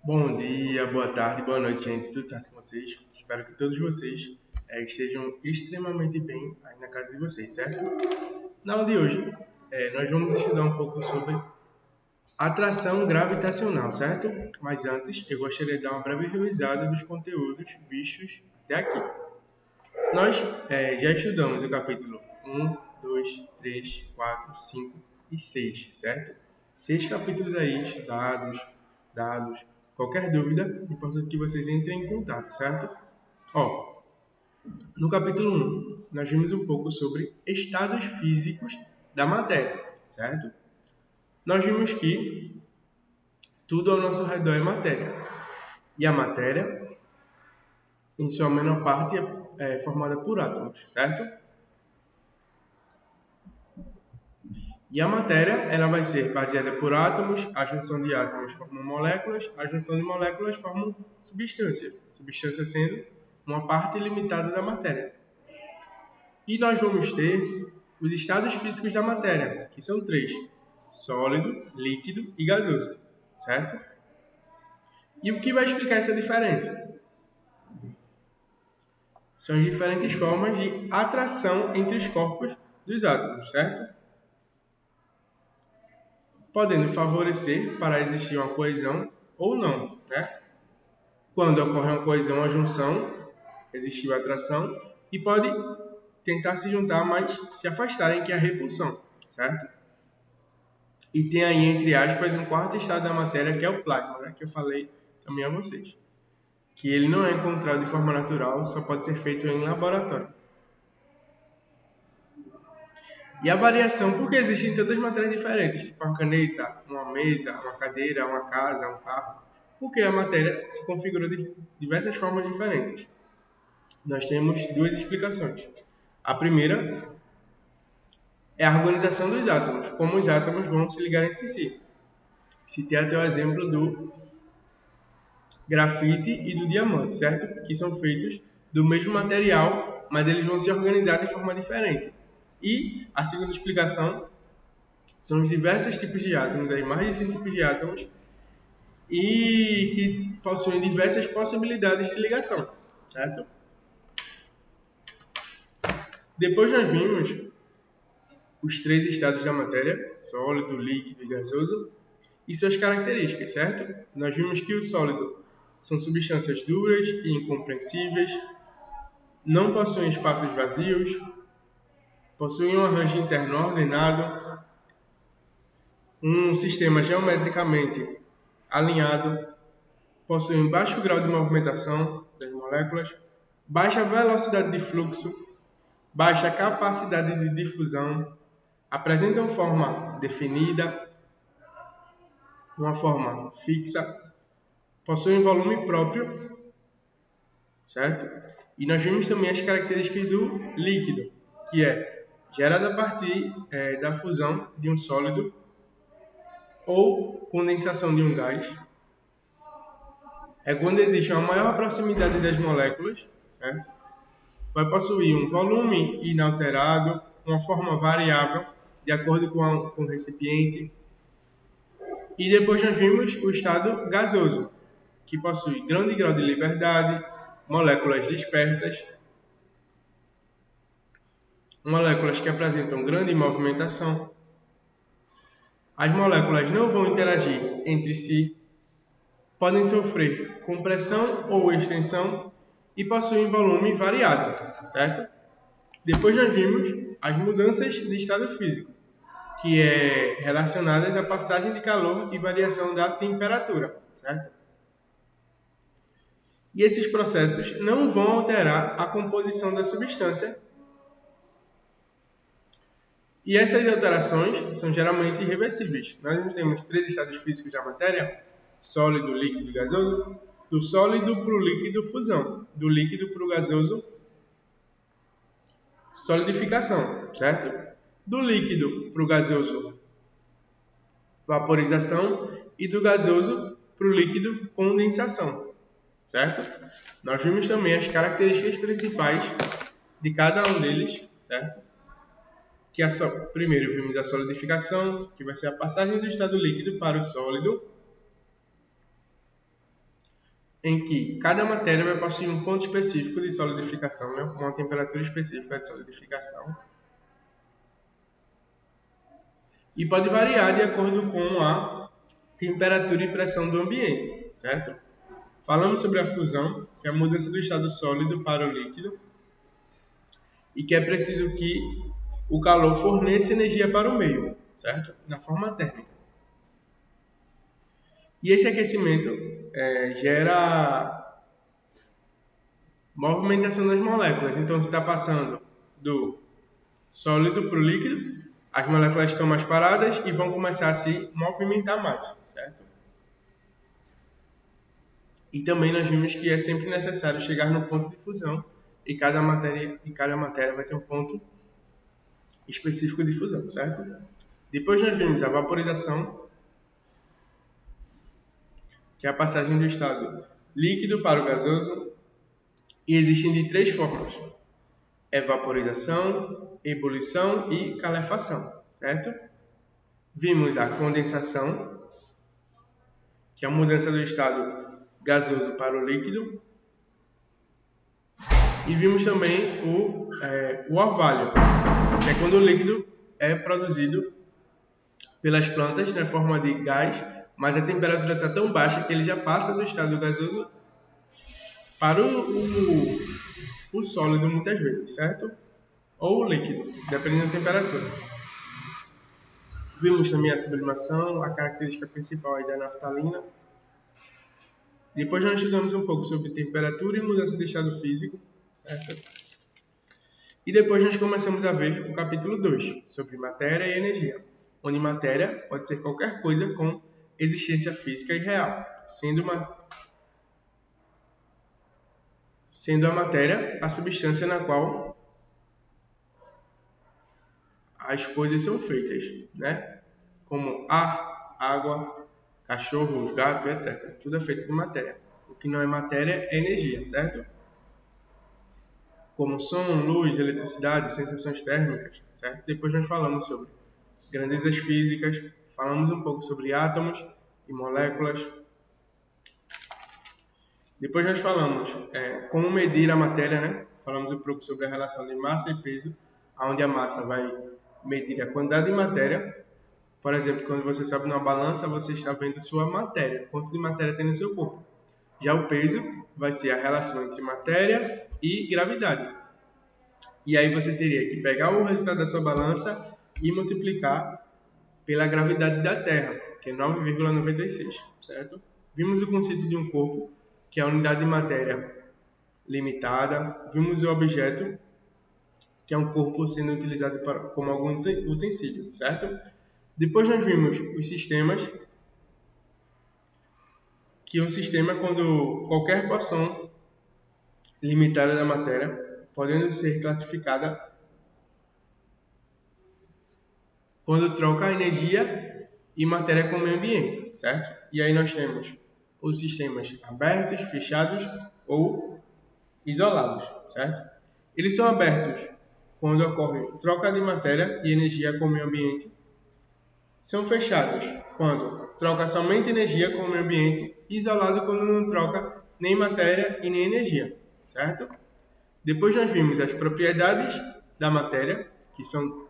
Bom dia, boa tarde, boa noite, gente. Tudo certo com vocês? Espero que todos vocês estejam extremamente bem aí na casa de vocês, certo? Na aula de hoje, nós vamos estudar um pouco sobre atração gravitacional, certo? Mas antes, eu gostaria de dar uma breve revisada dos conteúdos vistos até aqui. Nós já estudamos o capítulo 1, 2, 3, 4, 5 e 6, certo? 6 capítulos aí estudados, dados. Qualquer dúvida, é importante que vocês entrem em contato, certo? No capítulo 1, nós vimos um pouco sobre estados físicos da matéria, certo? Nós vimos que tudo ao nosso redor é matéria. E a matéria, em sua menor parte, é formada por átomos, certo? E a matéria, ela vai ser baseada por átomos, a junção de átomos forma moléculas, a junção de moléculas forma substância, substância sendo uma parte limitada da matéria. E nós vamos ter os estados físicos da matéria, que são 3: sólido, líquido e gasoso, certo? E o que vai explicar essa diferença? São as diferentes formas de atração entre os corpos dos átomos, certo? Podendo favorecer para existir uma coesão ou não, né? Quando ocorre uma coesão, a junção, existiu a atração, e pode tentar se juntar, mas se afastarem, que é a repulsão, certo? E tem aí, entre aspas, um quarto estado da matéria, que é o plasma, né? Que eu falei também a vocês. Que ele não é encontrado de forma natural, só pode ser feito em laboratório. E a variação, porque existem tantas matérias diferentes, tipo uma caneta, uma mesa, uma cadeira, uma casa, um carro. Porque a matéria se configura de diversas formas diferentes. Nós temos duas explicações. A primeira é a organização dos átomos, como os átomos vão se ligar entre si. Citei até o exemplo do grafite e do diamante, certo? Que são feitos do mesmo material, mas eles vão se organizar de forma diferente. E a segunda explicação são os diversos tipos de átomos, aí mais de 100 tipos de átomos, e que possuem diversas possibilidades de ligação, certo? Depois nós vimos os 3 estados da matéria, sólido, líquido e gasoso, e suas características, certo? Nós vimos que o sólido são substâncias duras e incompreensíveis, não possuem espaços vazios, possuem um arranjo interno ordenado, um sistema geometricamente alinhado, possuem baixo grau de movimentação das moléculas, baixa velocidade de fluxo, baixa capacidade de difusão, apresentam forma definida, uma forma fixa, possuem volume próprio, certo? E nós vimos também as características do líquido, que é gerado a partir da fusão de um sólido ou condensação de um gás. É quando existe uma maior proximidade das moléculas, certo? Vai possuir um volume inalterado, uma forma variável, de acordo com o recipiente. E depois nós vimos o estado gasoso, que possui grande grau de liberdade, moléculas dispersas, moléculas que apresentam grande movimentação. As moléculas não vão interagir entre si, podem sofrer compressão ou extensão e possuem volume variável, certo? Depois nós vimos as mudanças de estado físico, que é relacionadas à passagem de calor e variação da temperatura, certo? E esses processos não vão alterar a composição da substância. E essas alterações são geralmente irreversíveis. Nós temos 3 estados físicos da matéria: sólido, líquido e gasoso. Do sólido para o líquido, fusão. Do líquido para o gasoso, solidificação, certo? Do líquido para o gasoso, vaporização. E do gasoso para o líquido, condensação, certo? Nós vimos também as características principais de cada um deles, certo? Que primeiro vimos a solidificação, que vai ser a passagem do estado líquido para o sólido. em que cada matéria vai possuir um ponto específico de solidificação, né? Uma temperatura específica de solidificação, e pode variar de acordo com a temperatura e pressão do ambiente, certo? Falamos sobre a fusão, que é a mudança do estado sólido para o líquido, e que é preciso que o calor forneça energia para o meio, certo? Na forma térmica. E esse aquecimento gera movimentação das moléculas. Então, se está passando do sólido para o líquido, as moléculas estão mais paradas e vão começar a se movimentar mais, certo? E também nós vimos que é sempre necessário chegar no ponto de fusão e cada matéria vai ter um ponto específico de fusão, certo? Depois nós vimos a vaporização, que é a passagem do estado líquido para o gasoso, e existem de 3 formas: evaporização, ebulição e calefação, certo? Vimos a condensação, que é a mudança do estado gasoso para o líquido, e vimos também o orvalho, que é quando o líquido é produzido pelas plantas na forma de gás, mas a temperatura está tão baixa que ele já passa do estado gasoso para o sólido muitas vezes, certo? Ou o líquido, dependendo da temperatura. Vimos também a sublimação, a característica principal aí da naftalina. Depois nós estudamos um pouco sobre temperatura e mudança de estado físico, certo? E depois nós começamos a ver o capítulo 2, sobre matéria e energia, onde matéria pode ser qualquer coisa com existência física e real, sendo a matéria a substância na qual as coisas são feitas, né? Como ar, água, cachorro, gato, etc. Tudo é feito de matéria. O que não é matéria é energia, certo? Como som, luz, eletricidade, sensações térmicas, certo? Depois nós falamos sobre grandezas físicas, falamos um pouco sobre átomos e moléculas. Depois nós falamos como medir a matéria, né? Falamos um pouco sobre a relação de massa e peso, onde a massa vai medir a quantidade de matéria. Por exemplo, quando você sobe numa balança, você está vendo sua matéria, quanto de matéria tem no seu corpo. Já o peso vai ser a relação entre matéria e gravidade. E aí você teria que pegar o resultado da sua balança e multiplicar pela gravidade da Terra, que é 9,96, certo? Vimos o conceito de um corpo, que é a unidade de matéria limitada. Vimos o objeto, que é um corpo sendo utilizado como algum utensílio, certo? Depois nós vimos os sistemas, que um sistema é quando qualquer porção limitada da matéria, podendo ser classificada quando troca energia e matéria com o meio ambiente, certo? E aí nós temos os sistemas abertos, fechados ou isolados, certo? Eles são abertos quando ocorre troca de matéria e energia com o meio ambiente. São fechados quando troca somente energia com o meio ambiente, e isolado quando não troca nem matéria e nem energia, certo? Depois nós vimos as propriedades da matéria, que são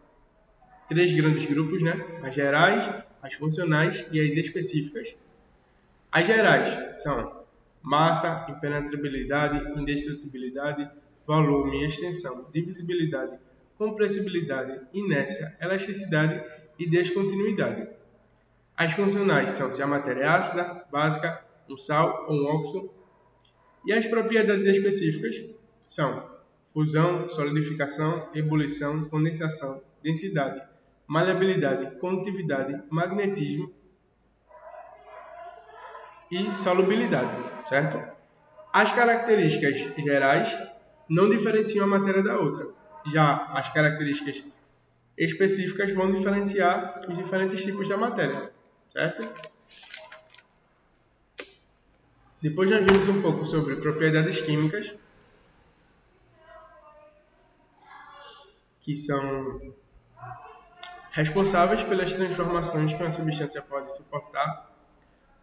3 grandes grupos, né? As gerais, as funcionais e as específicas. As gerais são massa, impenetrabilidade, indestrutibilidade, volume, extensão, divisibilidade, compressibilidade, inércia, elasticidade e descontinuidade. As funcionais são se a matéria é ácida, básica, um sal ou um óxido. E as propriedades específicas são fusão, solidificação, ebulição, condensação, densidade, maleabilidade, condutividade, magnetismo e solubilidade, certo? As características gerais não diferenciam a matéria da outra. Já as características específicas vão diferenciar os diferentes tipos da matéria, certo? Depois nós vimos um pouco sobre propriedades químicas, que são responsáveis pelas transformações que uma substância pode suportar.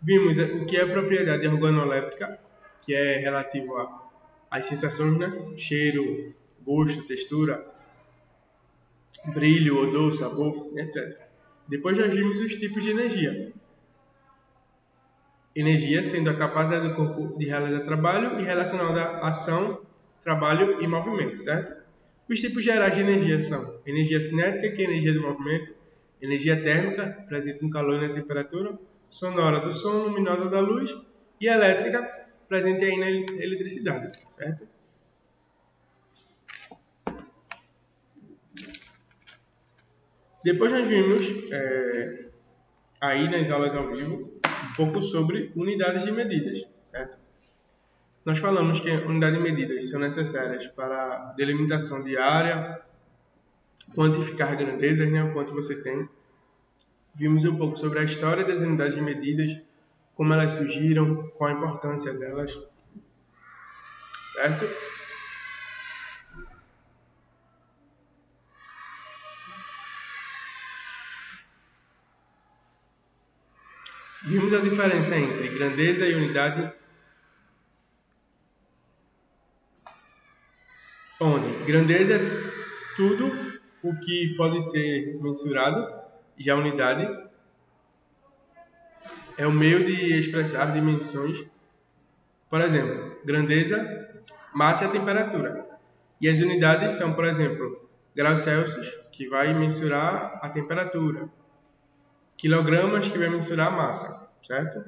Vimos o que é a propriedade organoléptica, que é relativo às sensações, né? Cheiro, gosto, textura, brilho, odor, sabor, etc. Depois nós vimos os tipos de energia. Energia sendo a capacidade do corpo de realizar trabalho e relacionada à ação, trabalho e movimento, certo? Os tipos gerais de energia são energia cinética, que é a energia do movimento, energia térmica, presente no calor e na temperatura, sonora do som, luminosa da luz, e elétrica, presente aí na eletricidade, certo? Depois nós vimos, aí nas aulas ao vivo, um pouco sobre unidades de medidas, certo? Nós falamos que unidades de medidas são necessárias para a delimitação de área, quantificar grandezas, né, o quanto você tem. Vimos um pouco sobre a história das unidades de medidas, como elas surgiram, qual a importância delas, certo? Vimos a diferença entre grandeza e unidade, onde grandeza é tudo o que pode ser mensurado, e a unidade é o meio de expressar dimensões. Por exemplo, grandeza, massa e a temperatura. E as unidades são, por exemplo, graus Celsius, que vai mensurar a temperatura, quilogramas, que vai mensurar a massa, certo?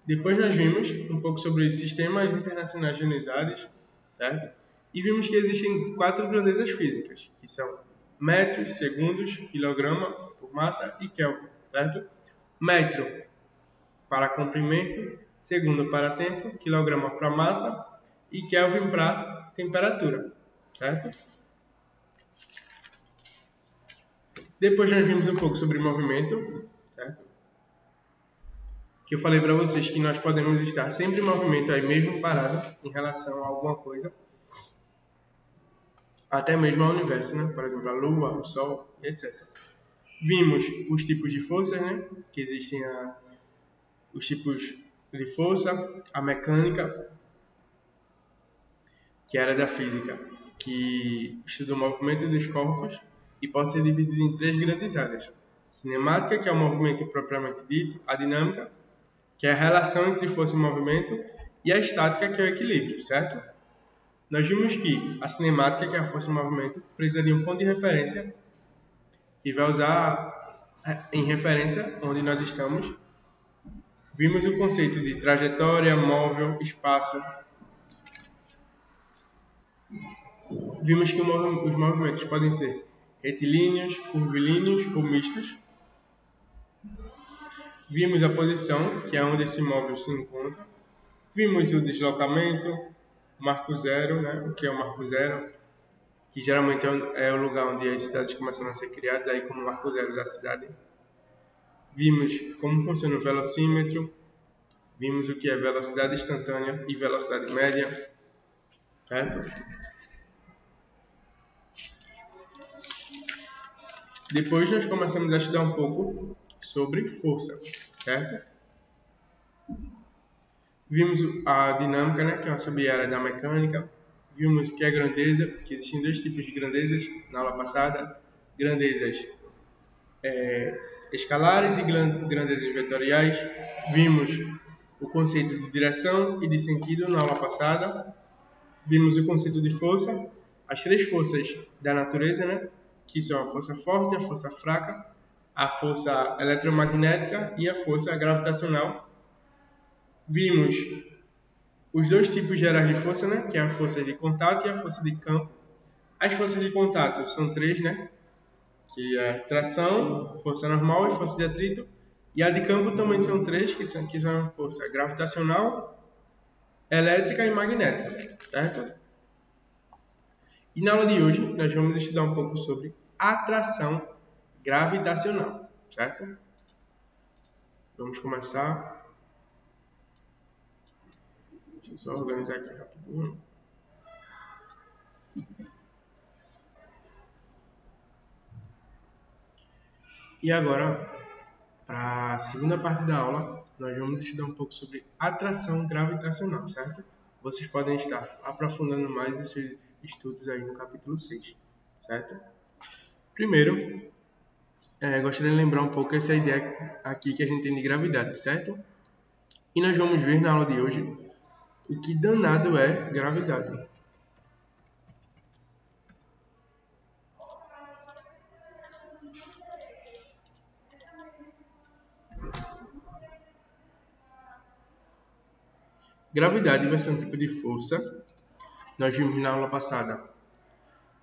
Depois nós vimos um pouco sobre os sistemas internacionais de unidades, certo? E vimos que existem 4 grandezas físicas, que são metros, segundos, quilograma por massa e Kelvin, certo? Metro para comprimento, segundo para tempo, quilograma para massa e Kelvin para temperatura, certo? Depois nós vimos um pouco sobre movimento, certo? Que eu falei para vocês que nós podemos estar sempre em movimento aí mesmo parado em relação a alguma coisa, até mesmo ao universo, né? Por exemplo, a Lua, o Sol, etc. Vimos os tipos de forças, né? Que existem os tipos de força, a mecânica, que era da física, que estuda o movimento dos corpos e pode ser dividido em 3 grandes áreas. Cinemática, que é o movimento propriamente dito, a dinâmica, que é a relação entre força e movimento, e a estática, que é o equilíbrio, certo? Nós vimos que a cinemática, que é a força e movimento, precisa de um ponto de referência e vai usar em referência onde nós estamos. Vimos o conceito de trajetória, móvel, espaço. Vimos que os movimentos podem ser retilíneos, curvilíneos ou mistos. Vimos a posição, que é onde esse móvel se encontra. Vimos o deslocamento, marco zero, né? O que é o marco zero? Que geralmente é o lugar onde as cidades começam a ser criadas, aí como marco zero da cidade. Vimos como funciona o velocímetro, vimos o que é velocidade instantânea e velocidade média, certo? Depois nós começamos a estudar um pouco sobre força, certo? Vimos a dinâmica, né, que é uma sub-área da mecânica. Vimos o que é grandeza, que existem 2 tipos de grandezas na aula passada. Grandezas escalares e grandezas vetoriais. Vimos o conceito de direção e de sentido na aula passada. Vimos o conceito de força, as 3 forças da natureza, né? Que são a força forte, a força fraca, a força eletromagnética e a força gravitacional. Vimos os 2 tipos gerais de força, né? Que é a força de contato e a força de campo. As forças de contato são 3, né? Que é tração, força normal e força de atrito. E a de campo também são 3, que são a força gravitacional, elétrica e magnética, certo? E na aula de hoje nós vamos estudar um pouco sobre atração gravitacional, certo? Vamos começar. Deixa eu só organizar aqui rapidinho. E agora, para a segunda parte da aula, nós vamos estudar um pouco sobre atração gravitacional, certo? Vocês podem estar aprofundando mais os seus estudos aí no capítulo 6, certo? Primeiro, gostaria de lembrar um pouco essa ideia aqui que a gente tem de gravidade, certo? E nós vamos ver na aula de hoje o que danado é gravidade. Gravidade vai ser um tipo de força. Nós vimos na aula passada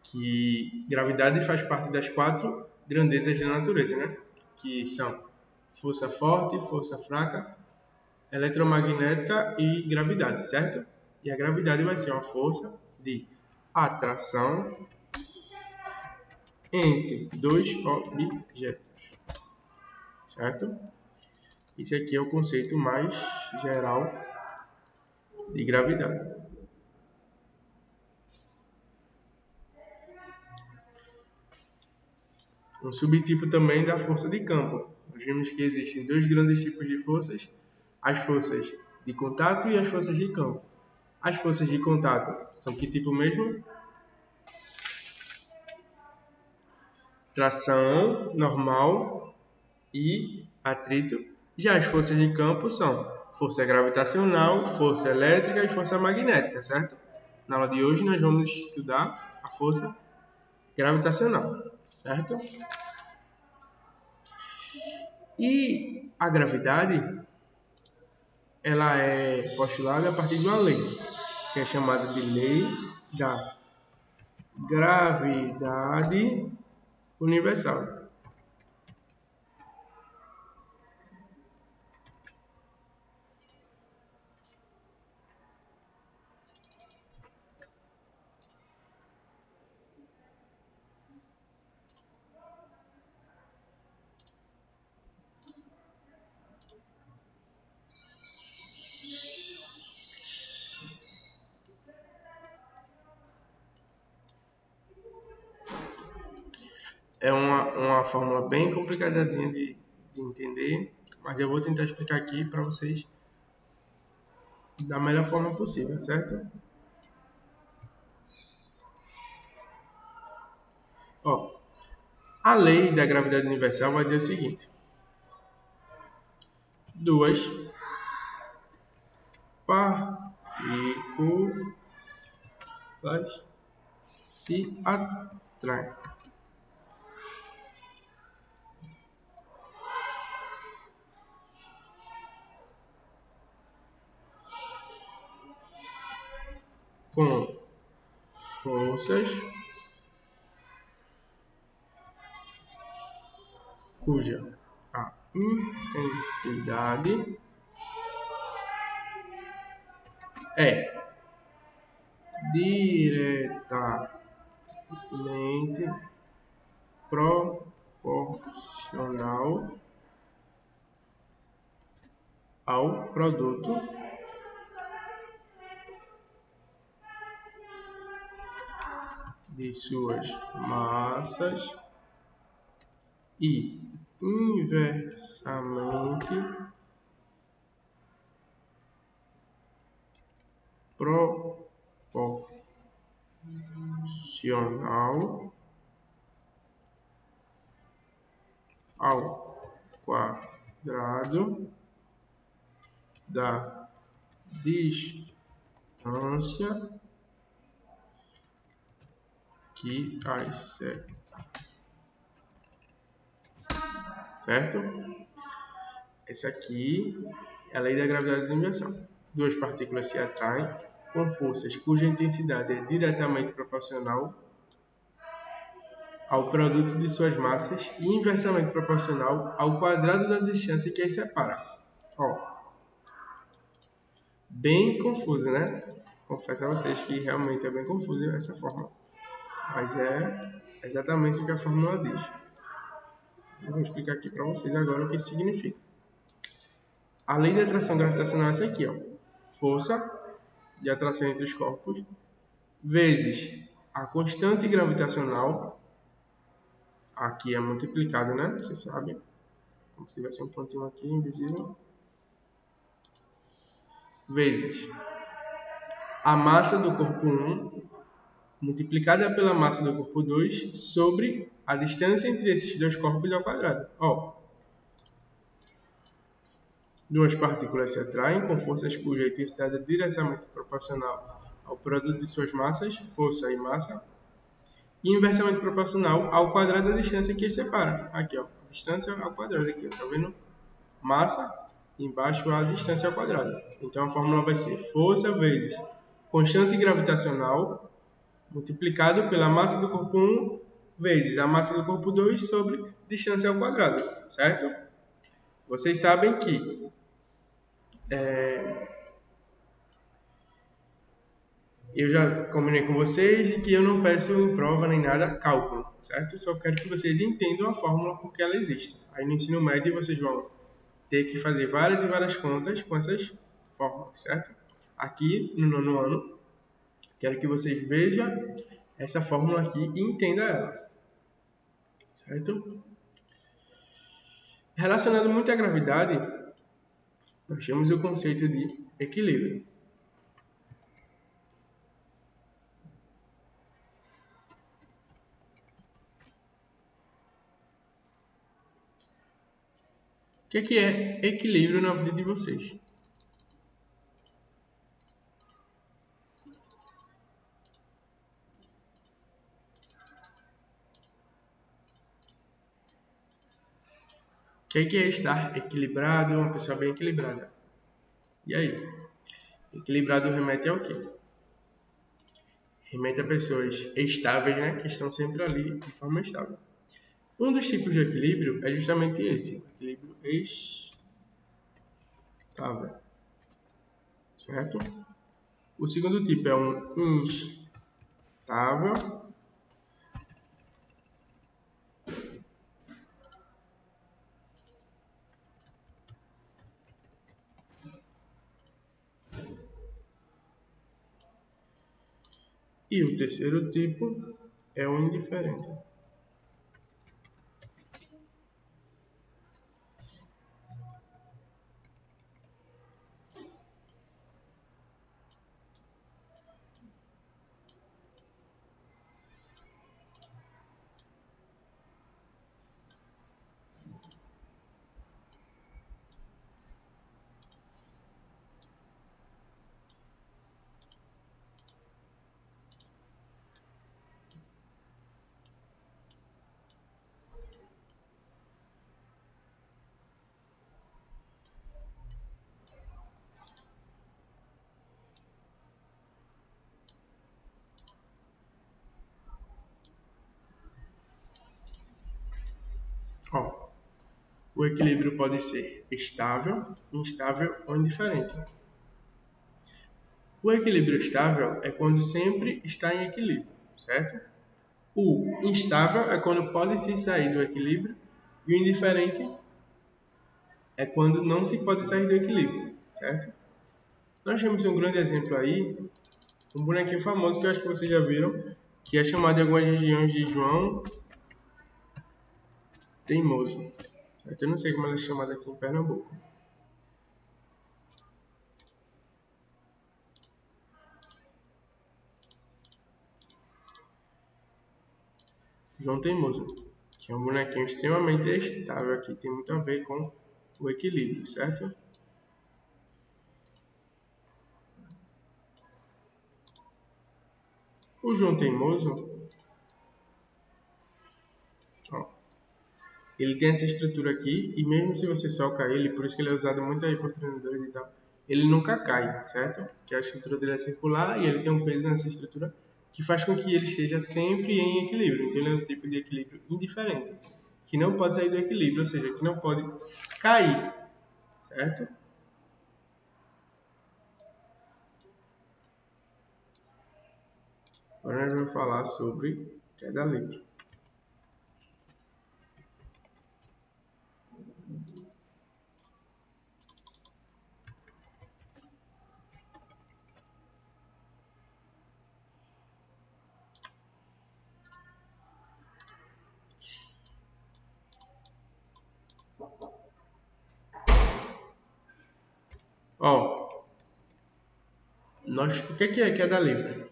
que gravidade faz parte das 4 grandezas da natureza, né? Que são força forte, força fraca, eletromagnética e gravidade, certo? E a gravidade vai ser uma força de atração entre dois objetos, certo? Esse aqui é o conceito mais geral de gravidade. Um subtipo também da força de campo. Nós vimos que existem 2 grandes tipos de forças, as forças de contato e as forças de campo. As forças de contato são que tipo mesmo? Tração normal e atrito. Já as forças de campo são força gravitacional, força elétrica e força magnética, certo? Na aula de hoje nós vamos estudar a força gravitacional, certo? E a gravidade, ela é postulada a partir de uma lei, que é chamada de lei da gravidade universal. É uma fórmula bem complicadazinha de entender, mas eu vou tentar explicar aqui para vocês da melhor forma possível, certo? Ó, a lei da gravidade universal vai dizer o seguinte: duas partículas se atraem. Com forças cuja a intensidade é diretamente proporcional ao produto de suas massas e inversamente proporcional ao quadrado da distância que as segue. Certo? Essa aqui é a lei da gravidade universal. Duas partículas se atraem com forças cuja intensidade é diretamente proporcional ao produto de suas massas e inversamente proporcional ao quadrado da distância que as separa. Ó, bem confuso, né? Confesso a vocês que realmente é bem confuso essa fórmula, mas é exatamente o que a fórmula diz. Eu vou explicar aqui para vocês agora o que isso significa. A lei da atração gravitacional é essa aqui, ó. Força de atração entre os corpos vezes a constante gravitacional, aqui é multiplicado, né? Você sabe. Como se tivesse um pontinho aqui, invisível. Vezes a massa do corpo 1 multiplicada pela massa do corpo 2 sobre a distância entre esses dois corpos ao quadrado. Ó, duas partículas se atraem com forças cuja intensidade é diretamente proporcional ao produto de suas massas, força e massa, e inversamente proporcional ao quadrado da distância que as separa. Aqui, ó, distância ao quadrado aqui, ó, tá vendo? Massa embaixo a distância ao quadrado. Então a fórmula vai ser força vezes constante gravitacional multiplicado pela massa do corpo 1 vezes a massa do corpo 2 sobre distância ao quadrado, certo? Vocês sabem que eu já combinei com vocês de que eu não peço em prova nem nada cálculo, certo? Só quero que vocês entendam a fórmula porque ela existe. Aí no ensino médio vocês vão ter que fazer várias e várias contas com essas fórmulas, certo? Aqui no nono ano, quero que vocês vejam essa fórmula aqui e entendam ela, certo? Relacionado muito à gravidade, nós temos o conceito de equilíbrio. O que é equilíbrio na vida de vocês? O que é estar equilibrado, uma pessoa bem equilibrada? E aí? Equilibrado remete ao quê? Remete a pessoas estáveis, né? Que estão sempre ali de forma estável. Um dos tipos de equilíbrio é justamente esse, equilíbrio estável, certo? O segundo tipo é um instável. E o terceiro tipo é o indiferente. Ó, o equilíbrio pode ser estável, instável ou indiferente. O equilíbrio estável é quando sempre está em equilíbrio, certo? O instável é quando pode se sair do equilíbrio e o indiferente é quando não se pode sair do equilíbrio, certo? Nós temos um grande exemplo aí, um bonequinho famoso que eu acho que vocês já viram, que é chamado em algumas regiões de João Teimoso, certo? Eu não sei como ele é chamado aqui em Pernambuco. João Teimoso, que é um bonequinho extremamente estável aqui, tem muito a ver com o equilíbrio, certo? O João Teimoso, ó, ele tem essa estrutura aqui e mesmo se você soca ele, por isso que ele é usado muito aí por treinadores e tal, ele nunca cai, certo? Que a estrutura dele é circular e ele tem um peso nessa estrutura que faz com que ele esteja sempre em equilíbrio. Então ele é um tipo de equilíbrio indiferente, que não pode sair do equilíbrio, ou seja, que não pode cair, certo? Agora nós vamos falar sobre queda livre. Ó, o que é queda livre?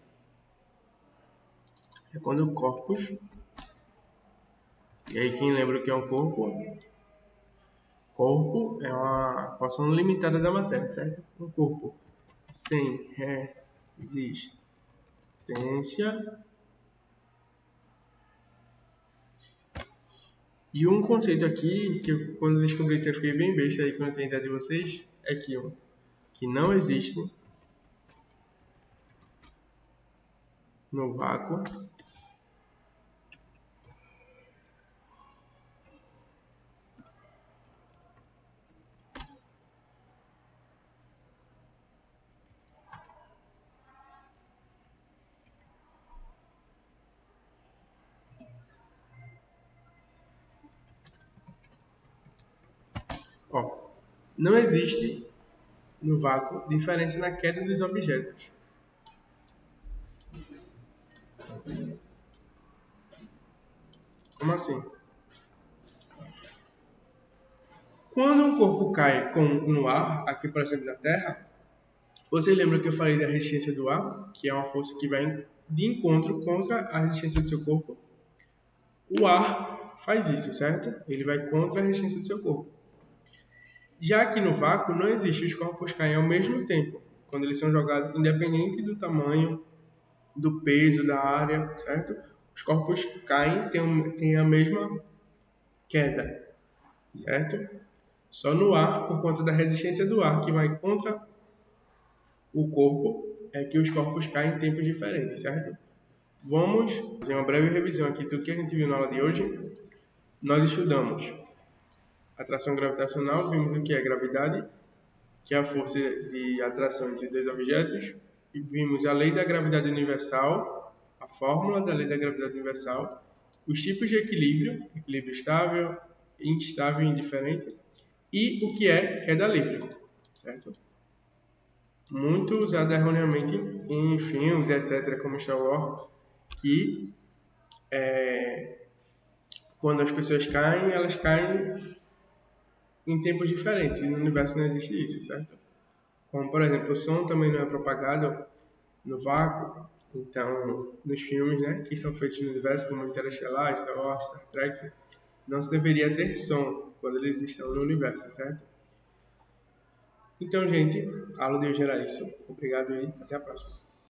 É quando o corpus, e aí quem lembra o que é um corpo? Corpo é uma porção limitada da matéria, certo? Um corpo sem resistência. E um conceito aqui, que quando eu descobri isso eu fiquei bem besta aí quando eu tenho ideia de vocês, é que não existe no vácuo Ó, não existe no vácuo diferença na queda dos objetos. Como assim? Quando um corpo cai no ar, aqui por exemplo na Terra, vocês lembram que eu falei da resistência do ar, que é uma força que vai de encontro contra a resistência do seu corpo? O ar faz isso, certo? Ele vai contra a resistência do seu corpo. Já que no vácuo não existe, os corpos caem ao mesmo tempo, quando eles são jogados, independente do tamanho, do peso, da área, certo? Os corpos caem, têm a mesma queda, certo? Só no ar, por conta da resistência do ar que vai contra o corpo, é que os corpos caem em tempos diferentes, certo? Vamos fazer uma breve revisão aqui de tudo que a gente viu na aula de hoje. Nós estudamos atração gravitacional, vimos o que é gravidade, que é a força de atração entre dois objetos, e vimos a lei da gravidade universal, a fórmula da lei da gravidade universal, os tipos de equilíbrio, equilíbrio estável, instável e indiferente, e o que é queda livre, certo? Muito usado erroneamente em filmes, etc., como Star Wars, que quando as pessoas caem, elas caem em tempos diferentes, e no universo não existe isso, certo? Como, por exemplo, o som também não é propagado no vácuo, então, nos filmes, né, que são feitos no universo, como Interestelar, Star Wars, Star Trek, não se deveria ter som quando eles estão no universo, certo? Então, gente, a aula de hoje era isso. Obrigado e até a próxima.